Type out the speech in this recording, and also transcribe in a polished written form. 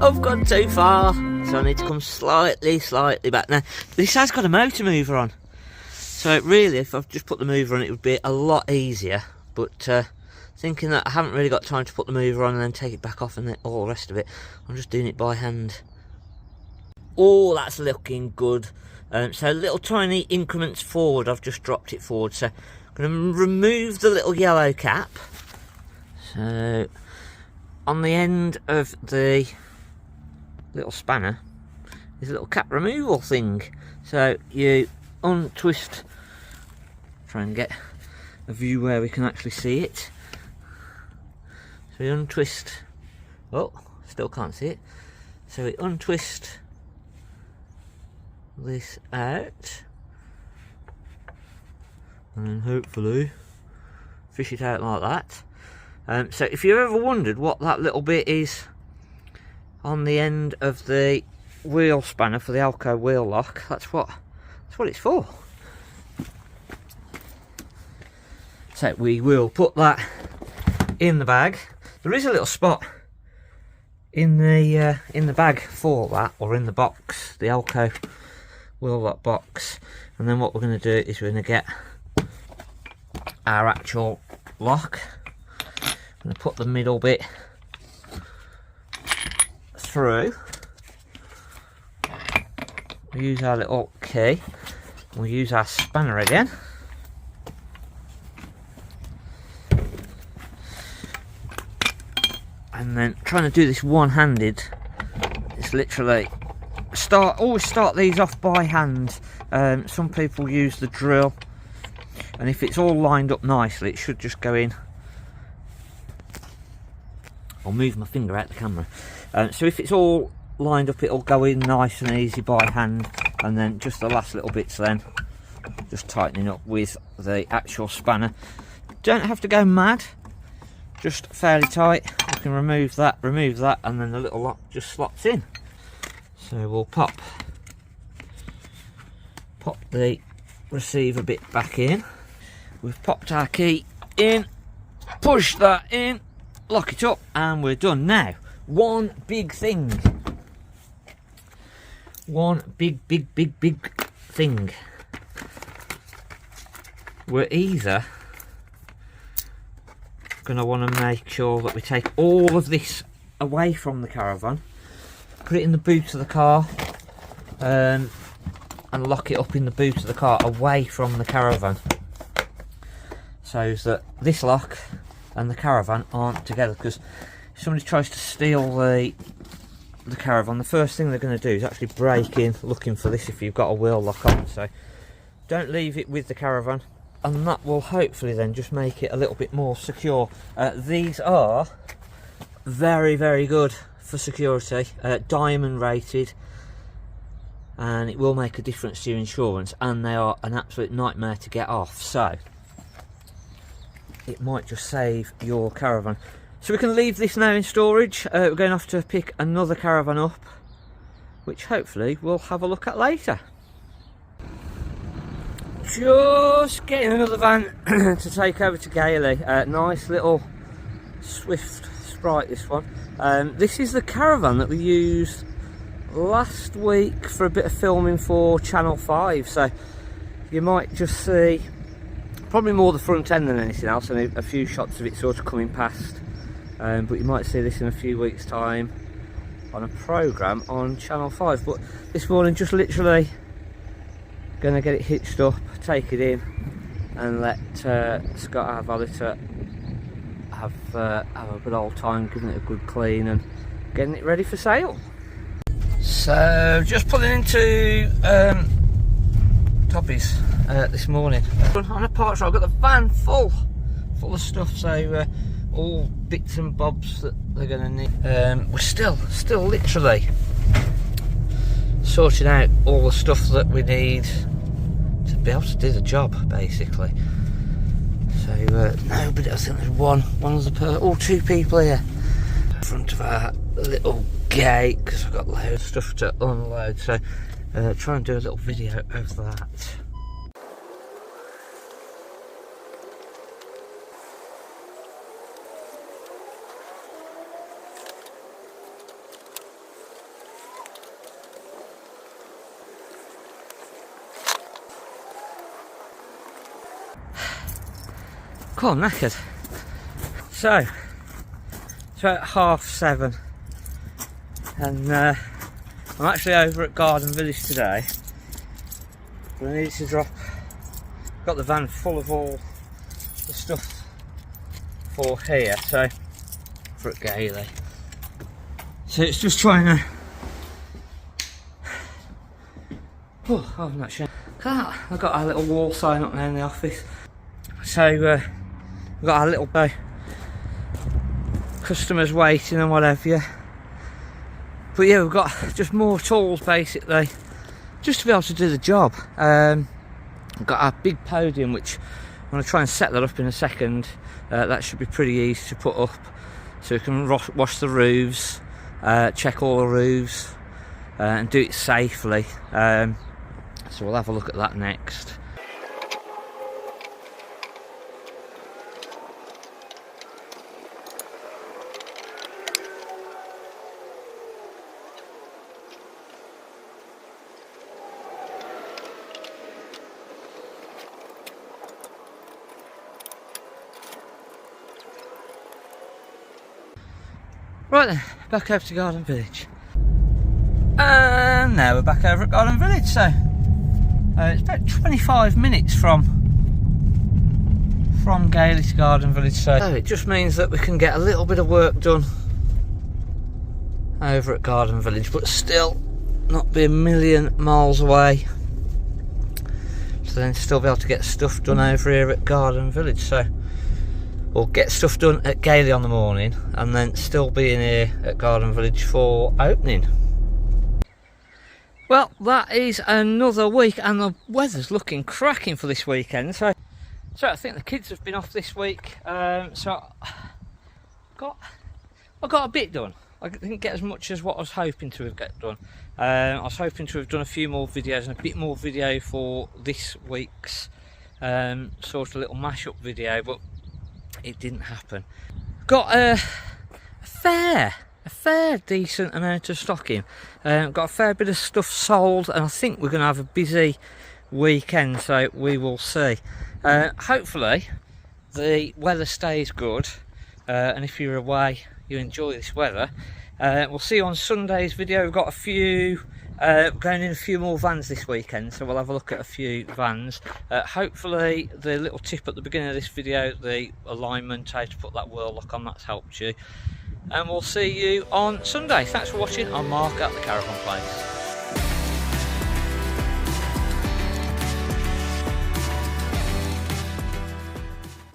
I've gone too far, so I need to come slightly back. Now, this has got a motor mover on, so really, if I've just put the mover on, it would be a lot easier. But thinking that I haven't really got time to put the mover on and then take it back off and then all the rest of it, I'm just doing it by hand. Oh, that's looking good. So little tiny increments forward, I've just dropped it forward. So I'm going to remove the little yellow cap. So on the end of the little spanner is a little cap removal thing. So you untwist, try and get a view where we can actually see it. So we untwist, oh, still can't see it. So we untwist this out and then hopefully fish it out like that. So if you ever wondered what that little bit is on the end of the wheel spanner for the Alko wheel lock, that's what it's for. So we will put that in the bag. There is a little spot in the bag for that, or in the box, the Alko wheel lock box. And then what we're going to do is we're going to get our actual lock. I'm going to put the middle bit through. We'll use our little key. We'll use our spanner again. And then trying to do this one-handed, it's literally always start these off by hand. Some people use the drill, and if it's all lined up nicely, it should just go in. I'll move my finger out the camera. So if it's all lined up, it'll go in nice and easy by hand, and then just the last little bits then just tightening up with the actual spanner. Don't have to go mad, just fairly tight. You can remove that, and then the little lock just slots in. So we'll pop the receiver bit back in. We've popped our key in, push that in, lock it up, and we're done. Now, one big thing. One big thing. We're either going to want to make sure that we take all of this away from the caravan, put it in the boot of the car, and lock it up in the boot of the car away from the caravan, so that this lock and the caravan aren't together. Because if somebody tries to steal the caravan, the first thing they're going to do is actually break in looking for this if you've got a wheel lock on. So don't leave it with the caravan, and that will hopefully then just make it a little bit more secure. These are very good for security, diamond rated, and it will make a difference to your insurance, and they are an absolute nightmare to get off, so it might just save your caravan. So we can leave this now in storage. We're going off to pick another caravan up, which hopefully we'll have a look at later. Just getting another van to take over to Gailey. Nice little Swift Sprite, this one. This is the caravan that we used last week for a bit of filming for Channel 5, so you might just see probably more the front end than anything else, and a few shots of it sort of coming past. But you might see this in a few weeks' time on a programme on Channel 5. But this morning, just literally going to get it hitched up, take it in, and let Scott, our valeter, have a good old time, giving it a good clean and getting it ready for sale. So just pulling into Toppy's this morning. On a park, I've got the van full of stuff, so all bits and bobs that they're going to need. We're still literally sorting out all the stuff that we need to be able to do the job, basically. So nobody, I think there's two people here in front of our little gate, because I've got loads of stuff to unload, so try and do a little video of that. God, I'm knackered. So, it's about 7:30, and I'm actually over at Garden Village today. But I needed to drop. Got the van full of all the stuff for here, so for at Gailey. So it's just trying to. Oh, I'm not sure. Look at that. I've got a little wall sign up there in the office. So we've got our little customers waiting and whatever. But yeah, we've got just more tools basically, just to be able to do the job. We've got our big podium, which I'm going to try and set that up in a second. That should be pretty easy to put up, so we can wash the roofs, check all the roofs, and do it safely. So we'll have a look at that next. Right then, back over to Garden Village. And now we're back over at Garden Village, so it's about 25 minutes from Gailey to Garden Village, so it just means that we can get a little bit of work done over at Garden Village, but still not be a million miles away, so then still be able to get stuff done over here at Garden Village. So we'll get stuff done at Gailey on the morning and then still be in here at Garden Village for opening. Well, that is another week, and the weather's looking cracking for this weekend. So I think the kids have been off this week. So I got a bit done. I didn't get as much as what I was hoping to have got done. I was hoping to have done a few more videos and a bit more video for this week's sort of little mashup video, but it didn't happen. Got a fair decent amount of stock in. Got a fair bit of stuff sold, and I think we're going to have a busy weekend, so we will see. Hopefully the weather stays good, and if you're away you enjoy this weather. We'll see you on Sunday's video. We've got a few going in a few more vans this weekend, so we'll have a look at a few vans. Hopefully the little tip at the beginning of this video, the alignment, how to put that whirl lock on, that's helped you. And we'll see you on Sunday. Thanks for watching. I'm Mark at the Caravan Place.